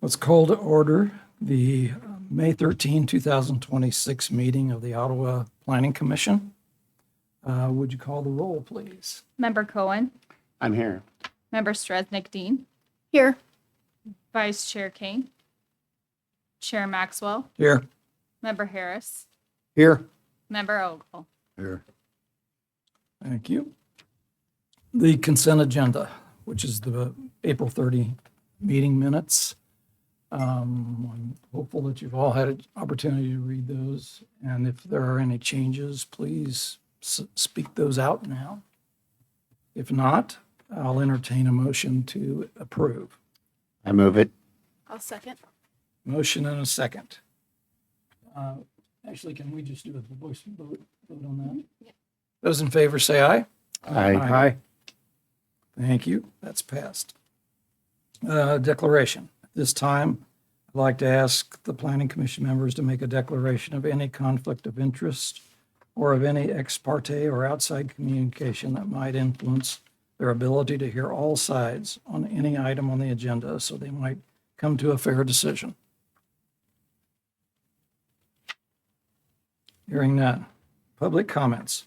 Let's call to order the May 13, 2026 meeting of the Ottawa Planning Commission. Would you call the roll, please? Member Cohen, I'm here. Member Stresnick Dean, Here. Vice Chair Kane, Chair Maxwell, Here. Member Harris, Here. Member Ogle. Here. Thank you. The consent agenda, which is the April 30 meeting minutes. I'm hopeful that you've all had an opportunity to read those. And if there are any changes, please speak those out now. If not, I'll entertain a motion to approve. I move it. I'll second. Motion and a second. Actually, can we just do a voice vote on that? Yeah. Those in favor say aye. Aye. Thank you. That's passed. Declaration. At this time, I'd like to ask the Planning Commission members to make a declaration of any conflict of interest or of any ex parte or outside communication that might influence their ability to hear all sides on any item on the agenda so they might come to a fair decision. Hearing none. Public comments.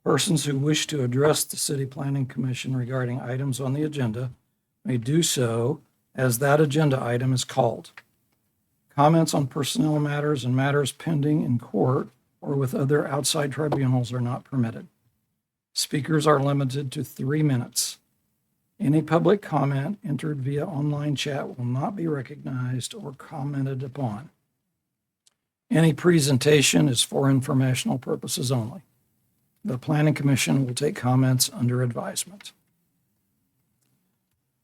Persons who wish to address the City Planning Commission regarding items on the agenda may do so as that agenda item is called. Comments on personnel matters and matters pending in court or with other outside tribunals are not permitted. Speakers are limited to 3 minutes. Any public comment entered via online chat will not be recognized or commented upon. Any presentation is for informational purposes only. The Planning Commission will take comments under advisement.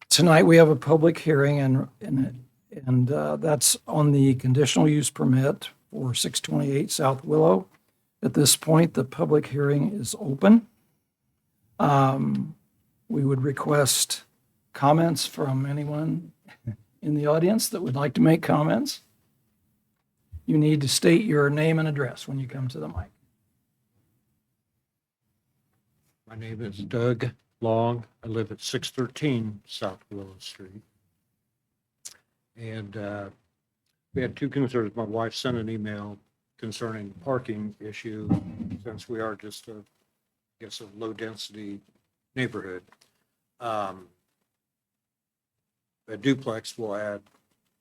Tonight, we have a public hearing and that's on the conditional use permit for 628 South Willow. At this point, the public hearing is open. We would request comments from anyone in the audience that would like to make comments. You need to state your name and address when you come to the mic. My name is Doug Long. I live at 613 South Willow Street. And we had two concerns. My wife sent an email concerning the parking issue, since we are just a low-density neighborhood. A duplex will add,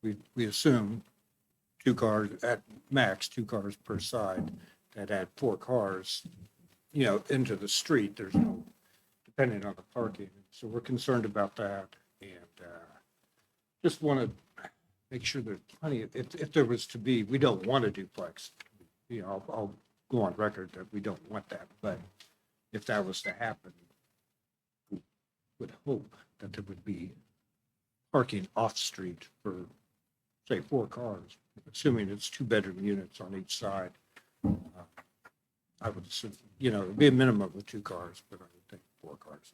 we assume, 2 cars, at max 2 cars per side. That add 4 cars, into the street. There's no, depending on the parking. So we're concerned about that, and just want to make sure there's plenty of, if there was to be, we don't want a duplex. I'll go on record that we don't want that, but if that was to happen, we would hope that there would be parking off-street for, say, 4 cars, assuming it's 2-bedroom units on each side. I would assume, it'd be a minimum of 2 cars, but I would think 4 cars.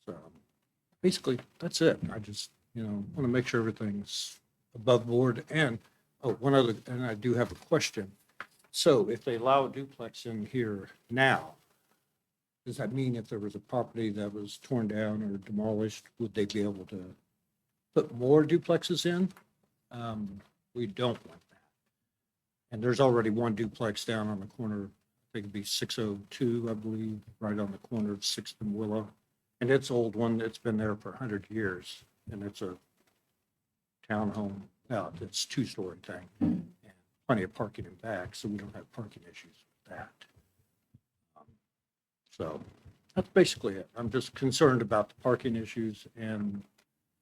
So basically, that's it. I just, want to make sure everything's above board. And, one other, and I do have a question. So if they allow a duplex in here now, does that mean if there was a property that was torn down or demolished, would they be able to put more duplexes in? We don't want that. And there's already one duplex down on the corner, I think it'd be 602, I believe, right on the corner of 6th and Willow. And it's an old one, it's been there for 100 years, and it's a townhome, it's 2-story thing. And plenty of parking in back, so we don't have parking issues with that. So that's basically it. I'm just concerned about the parking issues and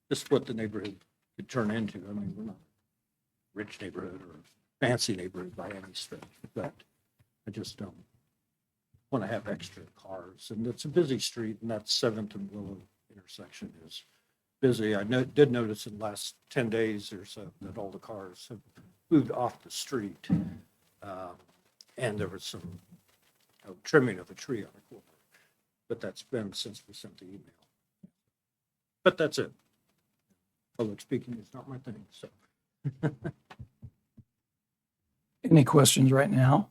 just what the neighborhood could turn into. I mean, we're not a rich neighborhood or a fancy neighborhood by any stretch, but I just don't want to have extra cars. And it's a busy street, and that 7th and Willow intersection is busy. I did notice in the last 10 days or so that all the cars have moved off the street. And there was some trimming of a tree on the corner, but that's been since we sent the email. But that's it. Public speaking is not my thing, so. Any questions right now?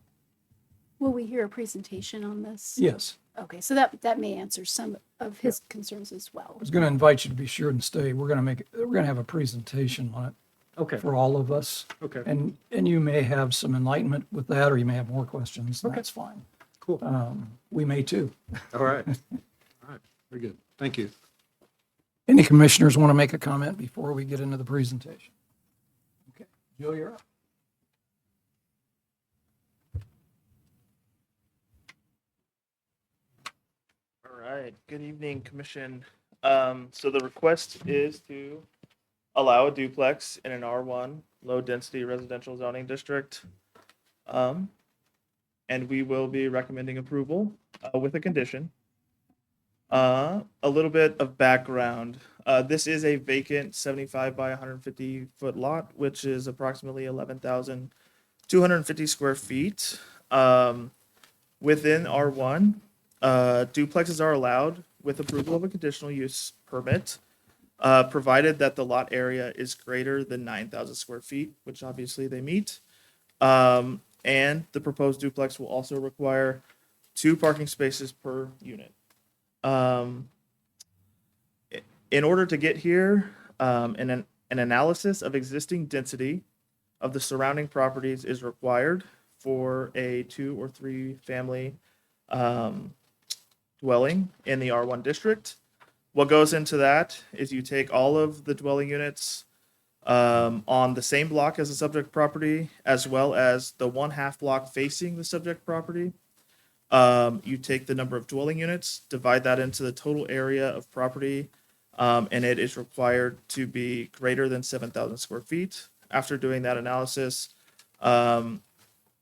Will we hear a presentation on this? Yes, Okay, so that may answer some of his concerns as well. I was going to invite you to be sure and stay. We're going to have a presentation on it Okay, for all of us. okay, And you may have some enlightenment with that, or you may have more questions. Okay. That's fine. cool. We may too. All right. All right, very good. Thank you. Any commissioners want to make a comment before we get into the presentation? Okay, Joe, you're up. All right, good evening, Commission. So the request is to allow a duplex in an R1 low-density residential zoning district. And we will be recommending approval with a condition. A little bit of background. This is a vacant 75 by 150 foot lot, which is approximately 11,250 square feet. Within R1, duplexes are allowed with approval of a conditional use permit, provided that the lot area is greater than 9,000 square feet, which obviously they meet. And the proposed duplex will also require 2 parking spaces per unit. In order to get here, an analysis of existing density of the surrounding properties is required for a 2 or 3 family dwelling in the R1 district. What goes into that is you take all of the dwelling units on the same block as the subject property, as well as the 1/2 block facing the subject property. You take the number of dwelling units, divide that into the total area of property, and it is required to be greater than 7,000 square feet. After doing that analysis,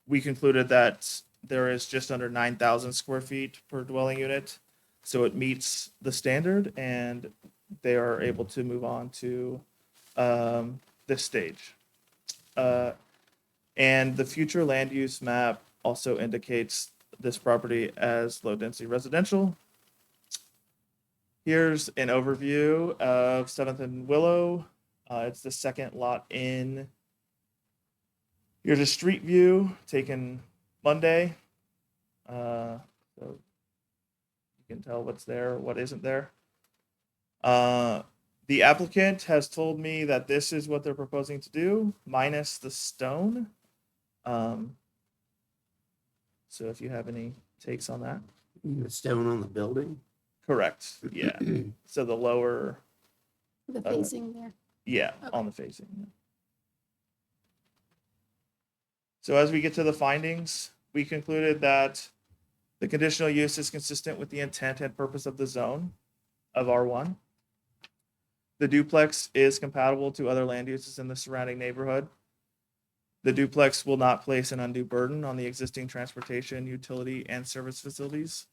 we concluded that there is just under 9,000 square feet per dwelling unit. So it meets the standard and they are able to move on to this stage. And the future land use map also indicates this property as low density residential. Here's an overview of 7th and Willow. It's the second lot in. Here's a street view taken Monday. So you can tell what's there, what isn't there. The applicant has told me that this is what they're proposing to do, minus the stone. So if you have any takes on that. The stone on the building? Correct, yeah. So the lower, The facing there. yeah, on the facing. Yeah. So as we get to the findings, we concluded that the conditional use is consistent with the intent and purpose of the zone of R1. The duplex is compatible to other land uses in the surrounding neighborhood. The duplex will not place an undue burden on the existing transportation, utility, and service facilities.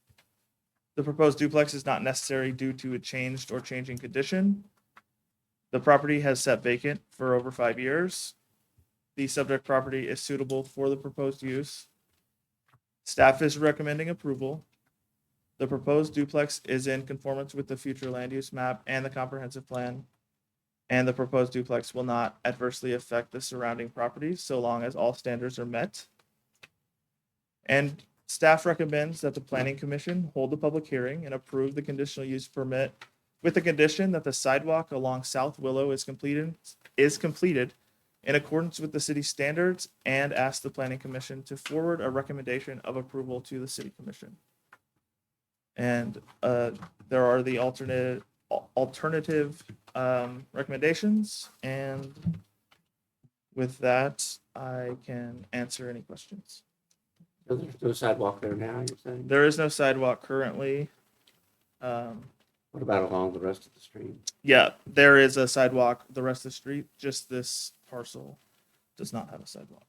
The proposed duplex is not necessary due to a changed or changing condition. The property has sat vacant for over 5 years. The subject property is suitable for the proposed use. Staff is recommending approval. The proposed duplex is in conformance with the future land use map and the comprehensive plan. And the proposed duplex will not adversely affect the surrounding properties so long as all standards are met. And staff recommends that the Planning Commission hold a public hearing and approve the conditional use permit with the condition that the sidewalk along South Willow is completed in accordance with the city standards, and ask the Planning Commission to forward a recommendation of approval to the City Commission. And there are the alternative recommendations, and with that, I can answer any questions. There's no sidewalk there now, you're saying? There is no sidewalk currently. What about along the rest of the street? Yeah, there is a sidewalk. The rest of the street, just this parcel, does not have a sidewalk.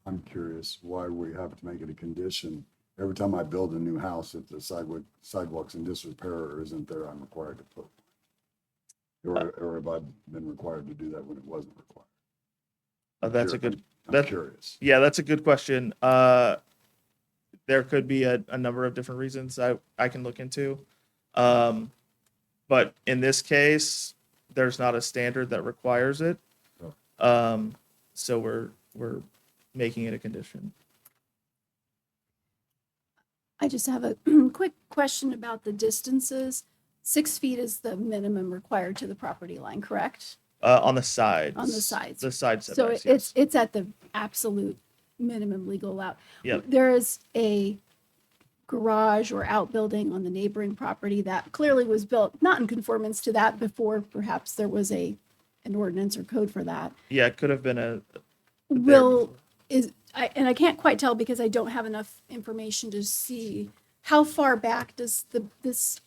I'm curious why we have to make it a condition. Every time I build a new house, if the sidewalk's in disrepair or isn't there, I'm required to put one. Or have I been required to do that when it wasn't required? That's a good. I'm curious. Yeah, that's a good question. There could be a number of different reasons I can look into. But in this case, there's not a standard that requires it. So we're making it a condition. I just have a quick question about the distances. 6 feet is the minimum required to the property line, correct? On the sides. On the sides. The side So setbacks, yes. it's at the absolute minimum legal allowed. Yep. There is a garage or outbuilding on the neighboring property that clearly was built not in conformance to that before perhaps there was an ordinance or code for that. Yeah, it could have been a. there Will, before. and I can't quite tell because I don't have enough information to see how far back does this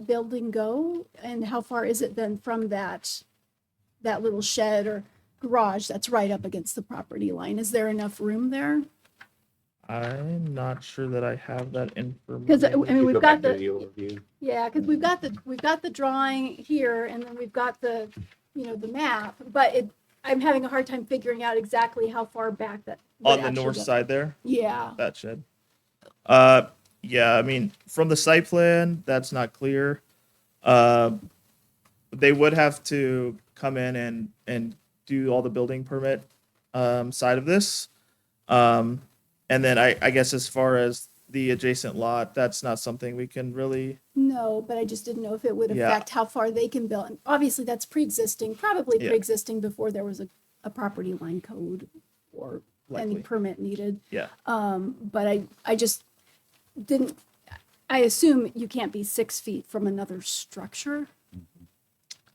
building go? And how far is it then from that little shed or garage that's right up against the property line? Is there enough room there? I'm not sure that I have that information. Because I mean, You we've go got back to the, overview. yeah, because we've got the drawing here, and then we've got the, the map, but I'm having a hard time figuring out exactly how far back that. would On the actually north go. side there, Yeah, that shed. Yeah, I mean, from the site plan, that's not clear. They would have to come in and do all the building permit side of this. And then I guess as far as the adjacent lot, that's not something we can really. no, but I just didn't know if it would Yeah. affect how far they can build. And obviously, that's pre-existing, probably Yeah. pre-existing before there was a property line code or any Likely. permit needed. Yeah. But I just didn't, I assume you can't be 6 feet from another structure.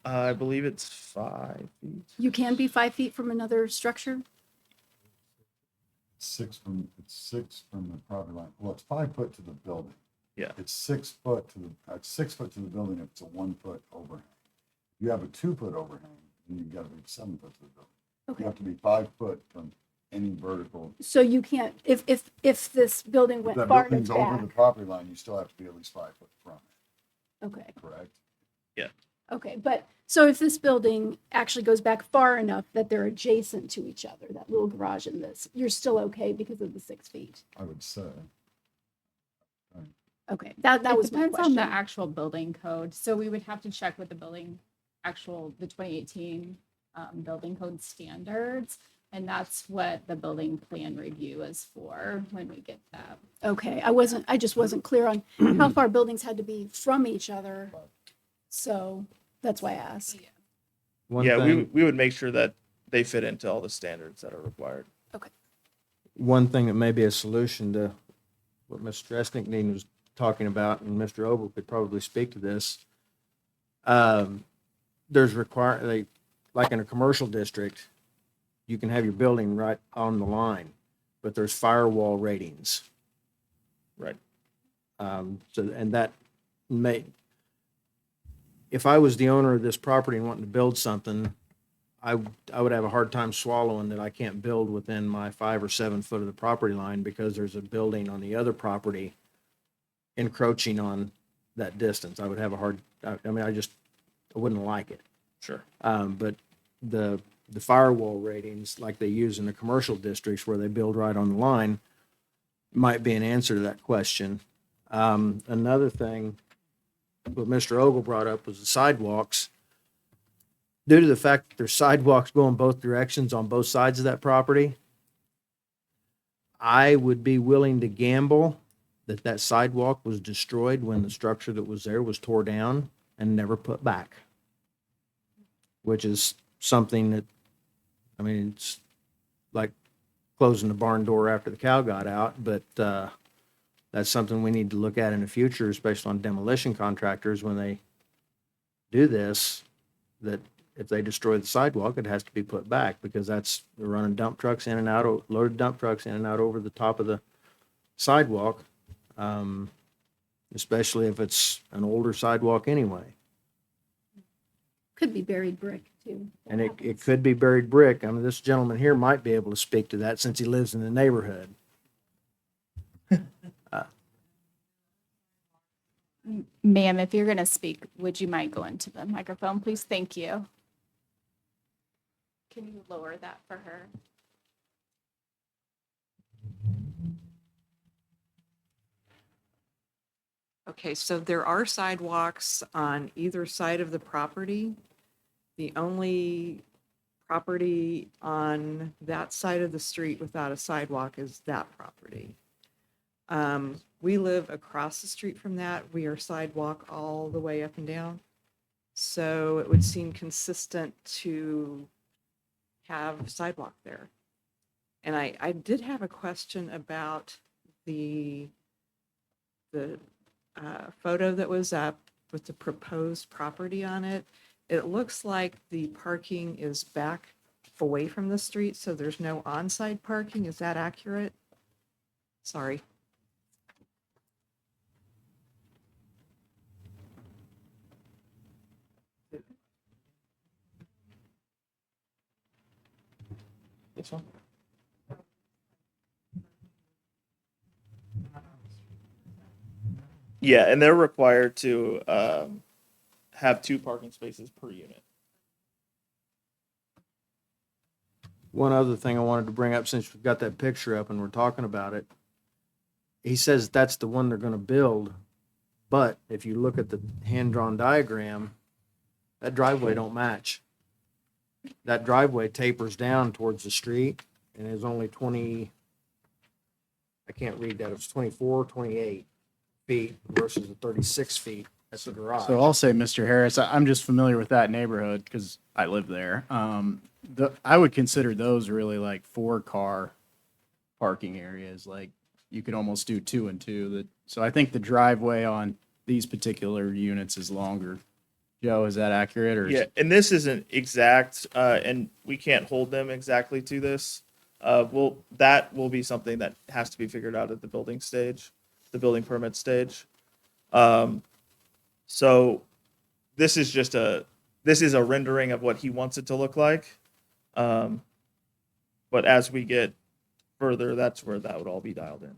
I believe it's 5 feet. You can be 5 feet from another structure? It's 6 from the property line. Well, it's 5 foot to the building. Yeah. It's 6 foot to it's 6 foot to the building if it's a 1 foot overhang. If you have a 2 foot overhang, then you've got to be 7 foot to the building. You Okay. have to be 5 foot from any vertical. So you can't, if this building If went that far enough building's over the back. property line, you still have to be at least 5 foot from it, Okay, correct? okay. But, so if this building actually goes back far enough that they're adjacent to each other, that little garage and this, you're still okay because of the 6 feet? I would say. Okay, that It was my depends on the question. actual building code. So we would have to check with the the 2018 building code standards. And that's what the building plan review is for when we get that. Okay, I just wasn't clear on how far buildings had to be from each other. So that's why I asked. One Yeah, thing, we would make sure that they fit into all the standards that are required. one thing that may be a solution to what Mr. Stresnick was talking about, and Mr. Ogle could probably speak to this. There's like in a commercial district, you can have your building right on the line, but there's firewall ratings. Right. And that may, if I was the owner of this property and wanting to build something, I would have a hard time swallowing that I can't build within my 5 or 7 foot of the property line because there's a building on the other property encroaching on that distance. I would have a hard, I wouldn't like it. Sure. But the firewall ratings, like they use in the commercial districts where they build right on the line, might be an answer to that question. Another thing, what Mr. Ogle brought up was the sidewalks. Due to the fact that there's sidewalks going both directions on both sides of that property, I would be willing to gamble that that sidewalk was destroyed when the structure that was there was tore down and never put back. Which is something that, it's like closing the barn door after the cow got out, but that's something we need to look at in the future, especially on demolition contractors when they do this, that if they destroy the sidewalk, it has to be put back because they're running dump trucks in and out, loaded dump trucks in and out over the top of the sidewalk, especially if it's an older sidewalk anyway. Could be buried brick too. And it could be buried brick. This gentleman here might be able to speak to that since he lives in the neighborhood. Ma'am, if you're going to speak, would you mind going to the microphone, please? Thank you. Can you lower that for her? Okay, so there are sidewalks on either side of the property. The only property on that side of the street without a sidewalk is that property. We live across the street from that. We are sidewalk all the way up and down. So it would seem consistent to have sidewalk there. And I did have a question about the photo that was up with the proposed property on it. It looks like the parking is back away from the street, so there's no on-site parking. Is that accurate? Sorry. This one? Yeah, and they're required to have 2 parking spaces per unit. One other thing I wanted to bring up, since we've got that picture up and we're talking about it, he says that's the one they're gonna build, but if you look at the hand-drawn diagram, that driveway don't match. That driveway tapers down towards the street and is only 20, I can't read that, it's 24, 28 feet versus the 36 feet. That's the garage. So I'll say, Mr. Harris, I'm just familiar with that neighborhood because I live there. I would consider those really like 4-car parking areas. Like you could almost do 2 and 2. So I think the driveway on these particular units is longer. Joe, is that accurate or? Yeah, and this isn't exact, and we can't hold them exactly to this. That will be something that has to be figured out at the building stage, the building permit stage. So this is just a rendering of what he wants it to look like. But as we get further, that's where that would all be dialed in.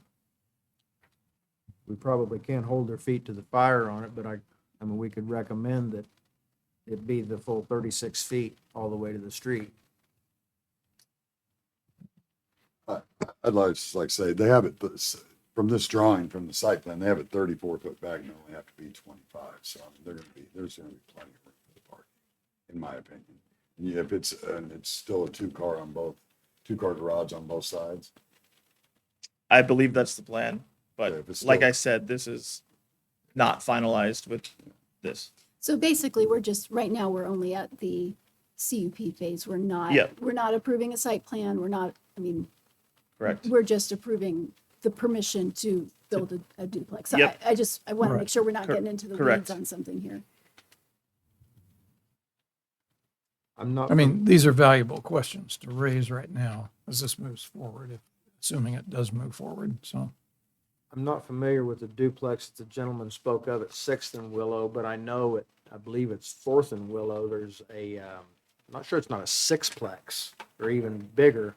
We probably can't hold their feet to the fire on it, but I mean, we could recommend that it be the full 36 feet all the way to the street. I'd like to say, they have it, from this drawing, from the site plan, they have it 34-foot back and they only have to be 25. So I mean, there's gonna be plenty of room for the parking, in my opinion. And if it's still a 2-car on both, 2-car garage on both sides. I believe that's the plan, Yeah, but if it's like still- I said, this is not finalized with this. So basically, right now, we're only at the CUP phase. We're not, Yep. we're not approving a site plan. We're not, I mean, Correct. we're just approving the permission to build a duplex. So Yep. I want to Right. make sure we're not Cor- getting into the correct. weeds on something here. I'm not. I mean, these are valuable questions to raise right now as this moves forward, assuming it does move forward, so. I'm not familiar with the duplex that the gentleman spoke of at 6th and Willow, but I know I believe it's 4th and Willow. There's I'm not sure it's not a 6-plex or even bigger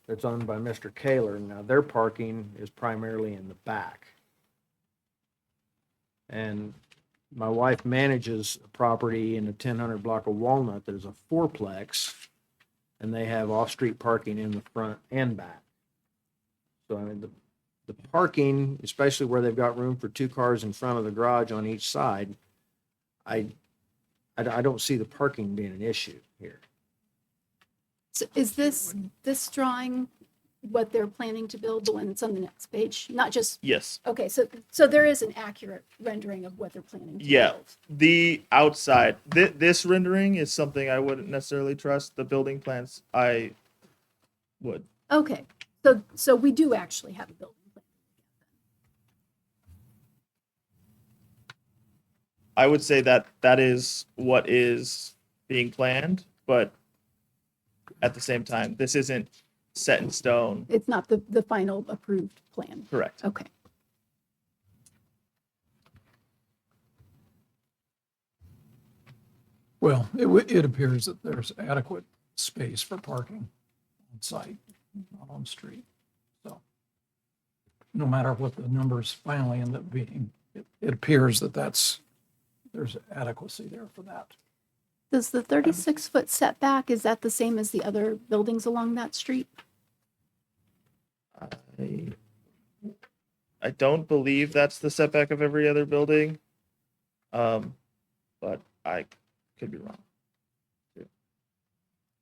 that's owned by Mr. Kaler. Now, their parking is primarily in the back. And my wife manages a property in the 1000 block of Walnut that is a 4-plex, and they have off-street parking in the front and back. So, I mean, the parking, especially where they've got room for 2 cars in front of the garage on each side, I don't see the parking being an issue here. So is this drawing what they're planning to build, the one that's on the next page? Not just, Yes. okay, so there is an accurate rendering of what they're planning to Yeah. build. The outside, this rendering is something I wouldn't necessarily trust. The building plans, I would. Okay, so we do actually have a building plan. I would say that is what is being planned, but at the same time, this isn't set in stone. It's not the final approved plan. Correct. Okay. Well, it appears that there's adequate space for parking on site, not on street. So no matter what the numbers finally end up being, it appears that there's adequacy there for that. Does the 36-foot setback, is that the same as the other buildings along that street? I don't believe that's the setback of every other building. But I could be wrong.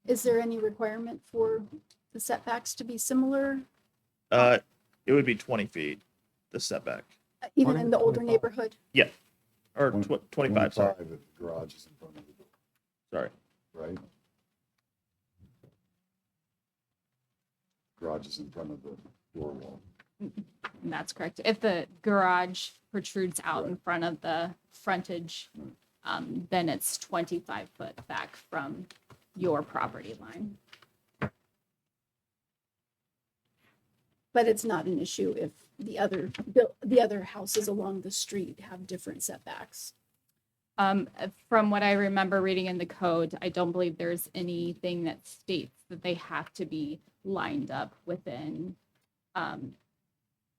Is there any requirement for the setbacks to be similar? It would be 20 feet. the setback, Even in the older 25. neighborhood? or 25, sorry, if the garage is in front of the door, sorry. right? Garage is in front of the door wall. And that's correct. If the garage protrudes out in front of the frontage, then it's 25 foot back from your property line. But it's not an issue if the other houses along the street have different setbacks. From what I remember reading in the code, I don't believe there's anything that states that they have to be lined up within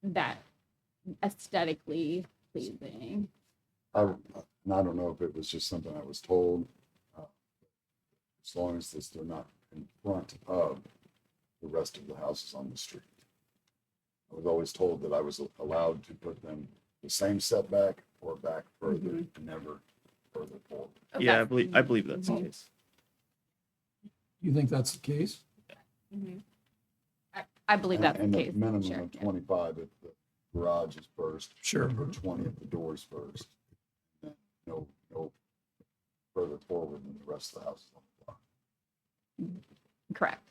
that aesthetically pleasing. And I don't know if it was just something I was told, as long as they're not in front of the rest of the houses on the street. I was always told that I was allowed to put them the same setback or back further, never further forward. Yeah, I believe that's the Mhm. case. You think that's the case? I believe that's the And case. a minimum Sure, of yeah. 25 if the garage is first. Sure. Or 20 if the door is first. And no further forward than the rest of the houses on the block. Correct.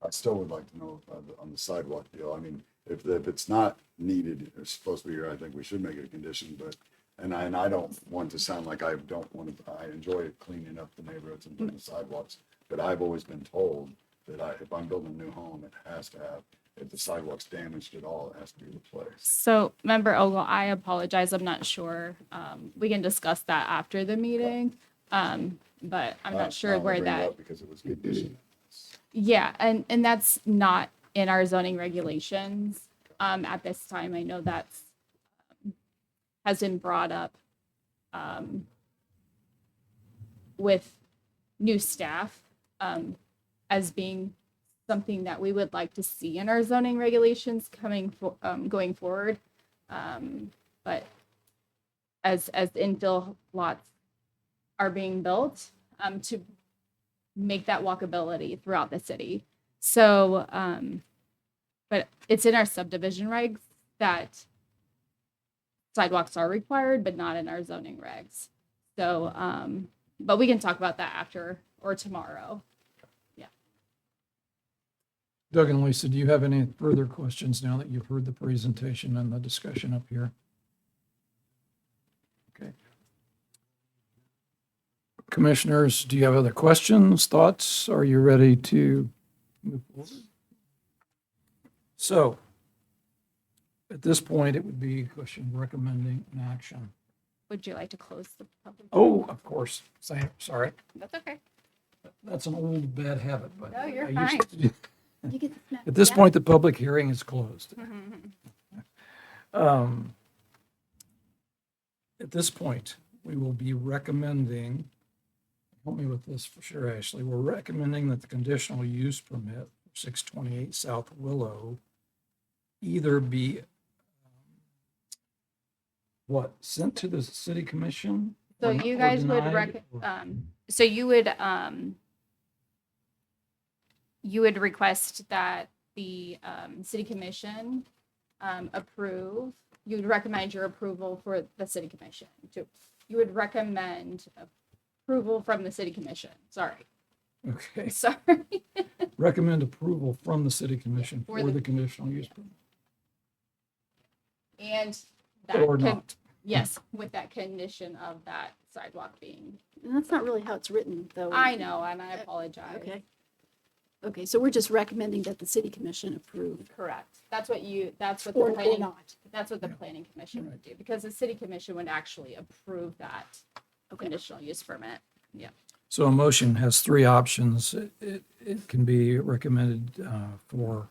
I still would like to know on the sidewalk deal. I mean, if it's not needed, it's supposed to be here, I think we should make it a condition, but, and I don't want to sound like I don't want to, I enjoy cleaning up the neighborhoods and doing the sidewalks, but I've always been told that if I'm building a new home, it has to have, if the sidewalk's damaged at all, it has to be replaced. So, Member Ogle, I apologize. I'm not sure. We can discuss that after the meeting. But I'm not sure I'll where bring it that. up because it was conditioned. Yeah, and that's not in our zoning regulations at this time. I know that's has been brought up with new staff as being something that we would like to see in our zoning regulations going forward. But as infill lots are being built to make that walkability throughout the city. So, but it's in our subdivision regs that sidewalks are required, but not in our zoning regs. So, but we can talk about that after or tomorrow. Doug and Lisa, do you have any further questions now that you've heard the presentation and the discussion up here? Okay. Commissioners, do you have other questions, thoughts? Are you ready to move forward? So, at this point, it would be a question of recommending an action. Would you like to close the public? Oh, of course. Sorry. That's okay. That's an old bad habit, but. No, you're I used to do- You get the snack- At this yeah. point, the public hearing is closed. At this point, we will be recommending, help me with this for sure, Ashley, we're recommending that the conditional use permit, 628 South Willow, either be, sent to the city commission? So or- you or guys would denied, or- so you would request that the city commission approve. You would recommend your approval for the city commission. You would recommend approval from the city commission. Sorry. Okay, Sorry. recommend approval from the city commission For for the- the conditional use And permit, or that not. yes, with that condition of that sidewalk being. And that's not really how it's written, though. I know, and I apologize. Okay. Okay, so we're just recommending that the city commission approve Correct. That's what the or planning. not. That's what the planning commission would do, because the city commission would actually approve that conditional use permit. Yeah. So a motion has three options. It can be recommended for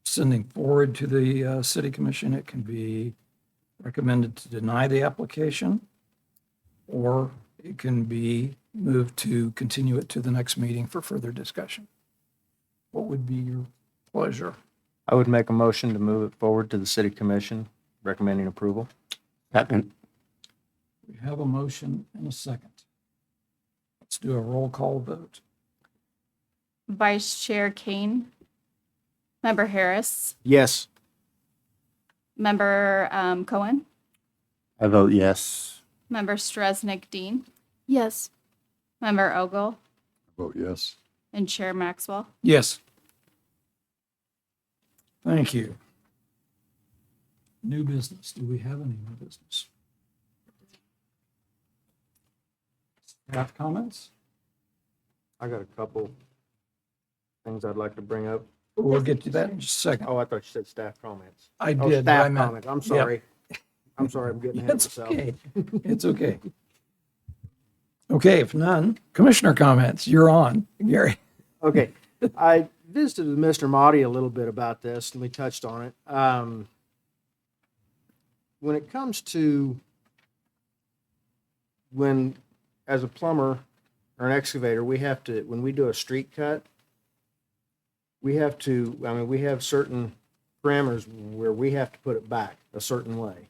sending forward to the city commission. It can be recommended to deny the application, or it can be moved to continue it to the next meeting for further discussion. What would be your pleasure? I would make a motion to move it forward to the city commission, recommending approval. Second. We have a motion and a second. Let's do a roll call vote. Vice Chair Kane, Member Harris, Yes. Member Cohen, I vote yes. Member Stresnick Dean, Yes. Member Ogle, Vote yes. and Chair Maxwell. Yes. Thank you. New business. Do we have any new business? Staff comments? I got a couple things I'd like to bring up. We'll get to that in just a second. Oh, I thought you said staff comments. I Oh, did, but I staff meant. comments. I'm sorry. I'm sorry, I'm getting ahead of It's myself. okay. It's okay. Okay, if none, commissioner comments. You're on, Gary. Okay, I visited with Mr. Motti a little bit about this, and we touched on it. When it comes to when, as a plumber or an excavator, we have to, when we do a street cut, we have to, I mean, we have certain parameters where we have to put it back a certain way.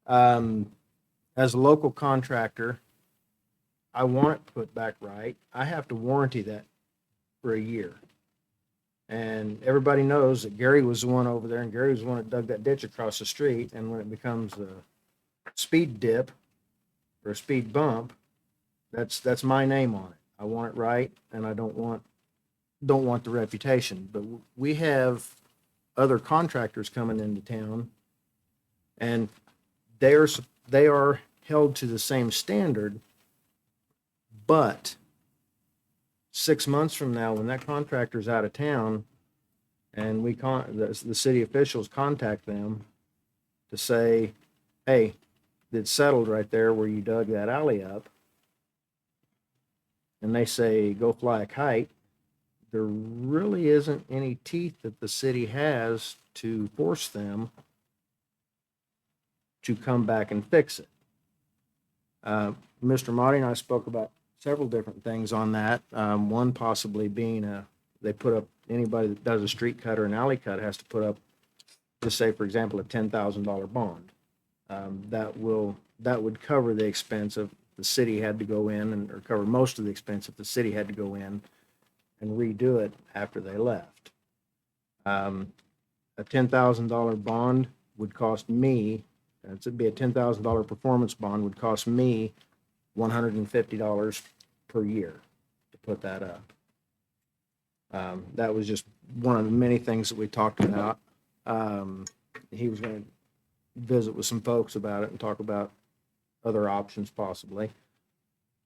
As a local contractor, I want it put back right. I have to warranty that for a year. And everybody knows that Gary was the one over there, and Gary was the one that dug that ditch across the street. And when it becomes a speed dip or a speed bump, that's my name on it. I want it right, and I don't want the reputation. But we have other contractors coming into town, and they are held to the same standard. But 6 months from now, when that contractor's out of town, and the city officials contact them to say, hey, it's settled right there where you dug that alley up, and they say, go fly a kite, there really isn't any teeth that the city has to force them to come back and fix it. Mr. Motti and I spoke about several different things on that. One possibly being they put up, anybody that does a street cut or an alley cut has to put up, just say, for example, a $10,000 bond. That would cover the expense of the city had to go in or cover most of the expense if the city had to go in and redo it after they left. A $10,000 bond would cost me, it'd be a $10,000 performance bond, would cost me $150 per year to put that up. That was just one of the many things that we talked about. He was going to visit with some folks about it and talk about other options possibly.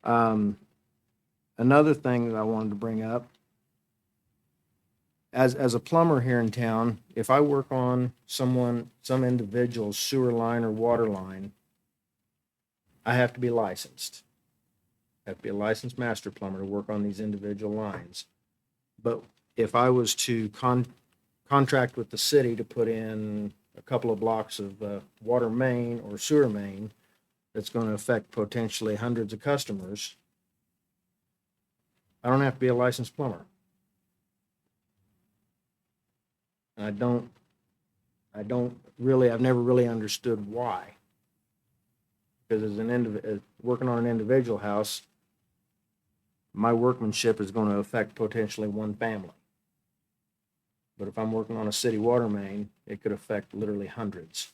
Another thing that I wanted to bring up, as a plumber here in town, if I work on some individual's sewer line or water line, I have to be licensed. I have to be a licensed master plumber to work on these individual lines. But if I was to contract with the city to put in a couple of blocks of water main or sewer main that's going to affect potentially hundreds of customers, I don't have to be a licensed plumber. And I've never really understood why. Because as working on an individual house, my workmanship is going to affect potentially one family. But if I'm working on a city water main, it could affect literally hundreds.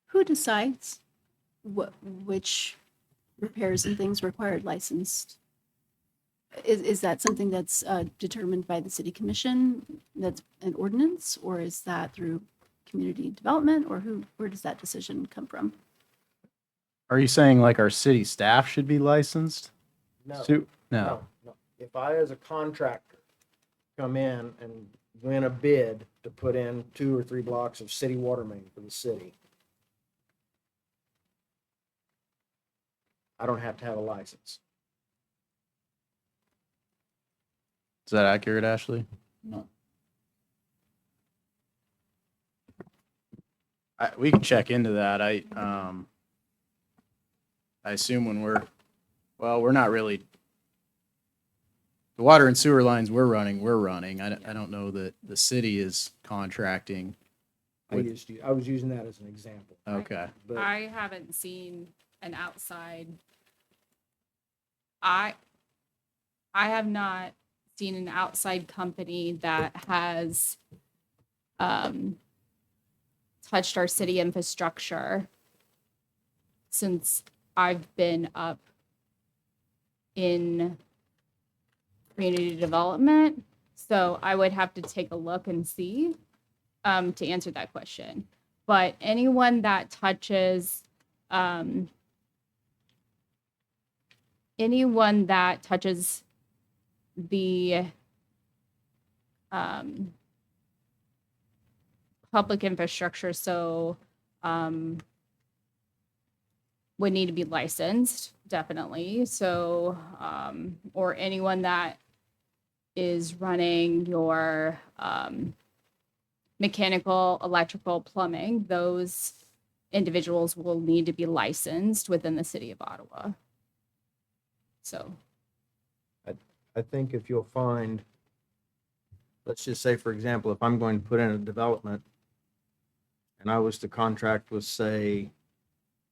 Who decides which repairs and things require licensed? Is that something that's determined by the city commission? That's an ordinance, or is that through community development, or where does that decision come from? Are you saying like our city staff should be licensed? No. No. No. If I, as a contractor, come in and win a bid to put in 2 or 3 blocks of city water main for the city, I don't have to have a license. Is that accurate, Ashley? No. We can check into that. I assume when we're not really, the water and sewer lines we're running. I don't know that the city is contracting. I was using that as an example. Okay. But I haven't seen an outside. I have not seen an outside company that has touched our city infrastructure since I've been up in community development. So I would have to take a look and see to answer that question. But anyone that touches the public infrastructure, so would need to be licensed, definitely. So, or anyone that is running your mechanical, electrical, plumbing, those individuals will need to be licensed within the city of Ottawa. So, I think if you'll find, let's just say, for example, if I'm going to put in a development and I was to contract with, say,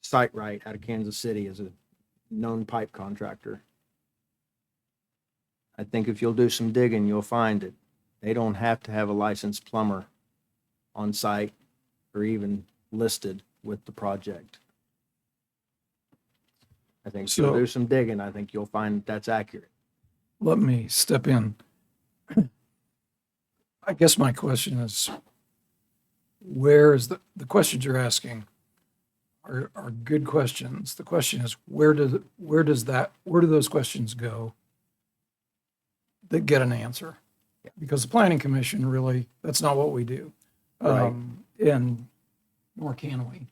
Site Right out of Kansas City as a known pipe contractor, I think if you'll do some digging, you'll find that they don't have to have a licensed plumber on site or even listed with the project. I think if you'll So- do some digging, I think you'll find that that's accurate. Let me step in. I guess my question is, where is the questions you're asking are good questions. The question is, where do those questions go that get an answer? Because the planning commission really, that's not what we do. Right. And nor can we.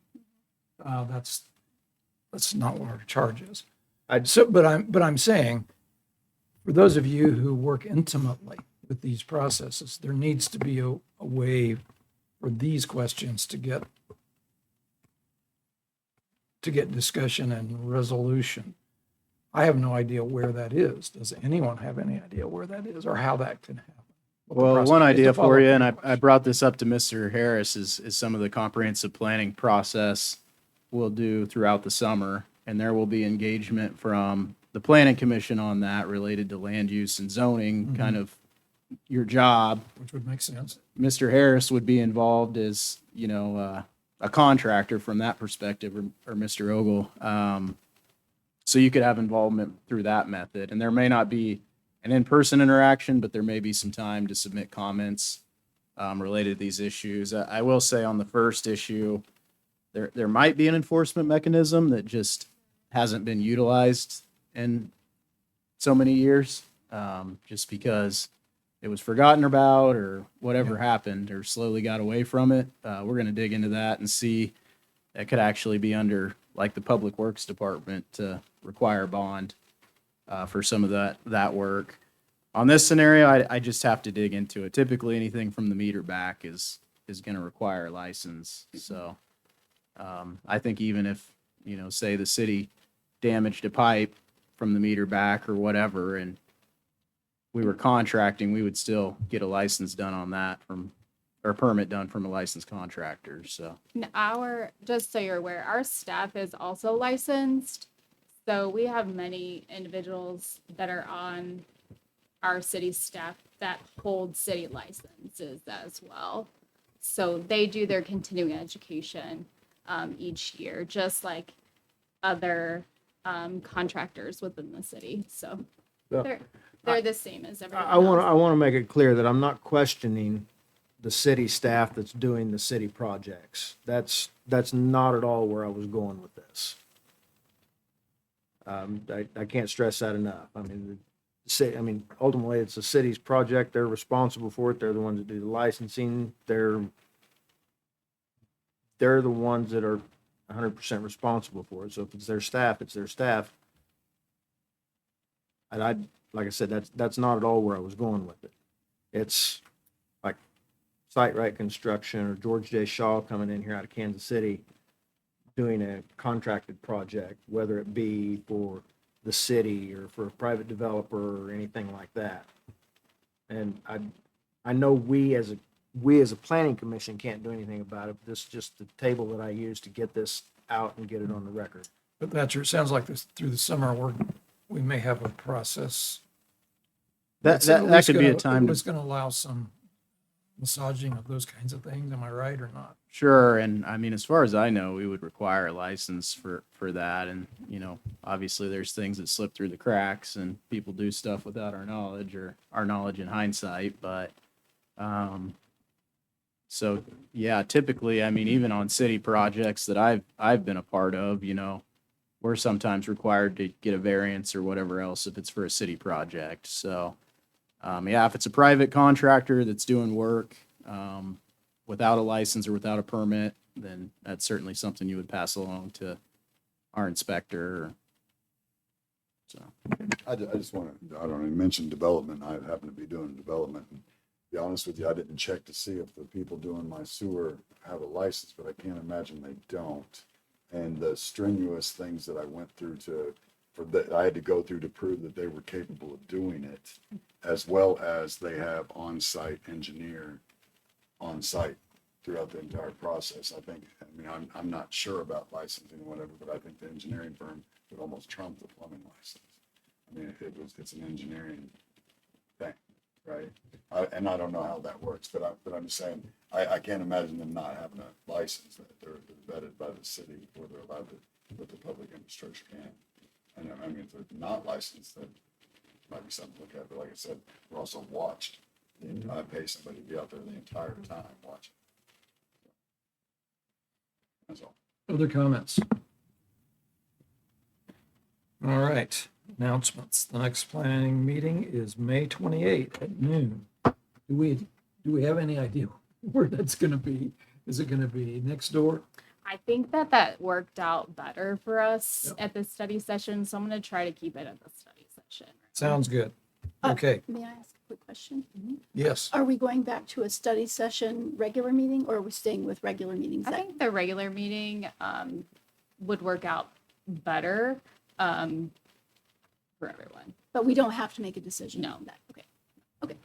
That's not what our charge is. But I'm saying, for those of you who work intimately with these processes, there needs to be a way for these questions to get discussion and resolution. I have no idea where that is. Does anyone have any idea where that is or how that can happen? What the Well, process- one it's a idea for follow-up you, and to I your question. brought this up to Mr. Harris, is some of the comprehensive planning process we'll do throughout the summer. And there will be engagement from the planning commission on that related to land use and zoning, kind of your job. Which would make sense. Mr. Harris would be involved as, a contractor from that perspective, or Mr. Ogle. So you could have involvement through that method. And there may not be an in-person interaction, but there may be some time to submit comments related to these issues. I will say on the first issue, there might be an enforcement mechanism that just hasn't been utilized in so many years, just because it was forgotten about or whatever happened or slowly got away from it. We're going to dig into that and see. That could actually be under like the Public Works Department to require bond for some of that work. On this scenario, I just have to dig into it. Typically, anything from the meter back is going to require a license. So I think even if, say the city damaged a pipe from the meter back or whatever, and we were contracting, we would still get a license done on that or a permit done from a licensed contractor. So and just so you're aware, our staff is also licensed. So we have many individuals that are on our city staff that hold city licenses as well. So they do their continuing education each year, just like other contractors within the city. So Yeah. they're the same as everyone I want else. to make it clear that I'm not questioning the city staff that's doing the city projects. That's not at all where I was going with this. I can't stress that enough. I mean, ultimately it's the city's project. They're responsible for it. They're the ones that do the licensing. They're the ones that are 100% responsible for it. So if it's their staff, it's their staff. And like I said, that's not at all where I was going with it. It's like Site Right Construction or George J. Shaw coming in here out of Kansas City doing a contracted project, whether it be for the city or for a private developer or anything like that. And I know we as a planning commission can't do anything about it. This is just the table that I use to get this out and get it on the record. But that sounds like this through the summer, we may have a process That, So it that was could be a gonna- time It to was going to allow some massaging of those kinds of things. Am I right or not? Sure, and I mean, as far as I know, we would require a license for that, and you know, obviously, there's things that slip through the cracks, and people do stuff without our knowledge or our knowledge in hindsight. But, so yeah, typically, I mean, even on city projects that I've been a part of, you know, we're sometimes required to get a variance or whatever else if it's for a city project. So, yeah, if it's a private contractor that's doing work, without a license or without a permit, then that's certainly something you would pass along to our inspector. So, I just want to, I don't know, you mentioned development. I happen to be doing development. And to be honest with you, I didn't check to see if the people doing my sewer have a license, but I can't imagine they don't. And the strenuous things that I went through I had to go through to prove that they were capable of doing it, as well as they have on-site engineer on site throughout the entire process. I think, I mean, I'm not sure about licensing or whatever, but I think the engineering firm would almost trump the plumbing license. I mean, it's an engineering thing, right? And I don't know how that works, but I'm just saying, I can't imagine them not having a license that they're vetted by the city or they're allowed to, but the public infrastructure can. And I mean, if they're not licensed, that might be something to look at, but like I said, we're also watched. I pay somebody to be out there the entire time watching. That's all. Other comments? All right, announcements. The next planning meeting is May 28th at noon. Do we have any idea where that's going to be? Is it going to be next door? I think that worked out better for us Yep. at the study session, so I'm gonna try to keep it at the study session. Sounds good. Uh, Okay, May I ask a quick question? yes. Are we going back to a study session regular meeting or are we staying with regular meetings? I that- think the regular meeting would work out better for everyone. But we don't have to make a decision No. on that. Okay.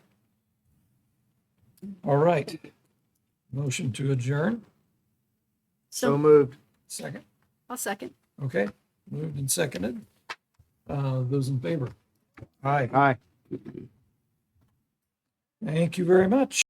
All right. Motion to adjourn. So moved. Second. I'll second. Okay, moved and seconded. Those in favor? Aye. Aye. Thank you very much.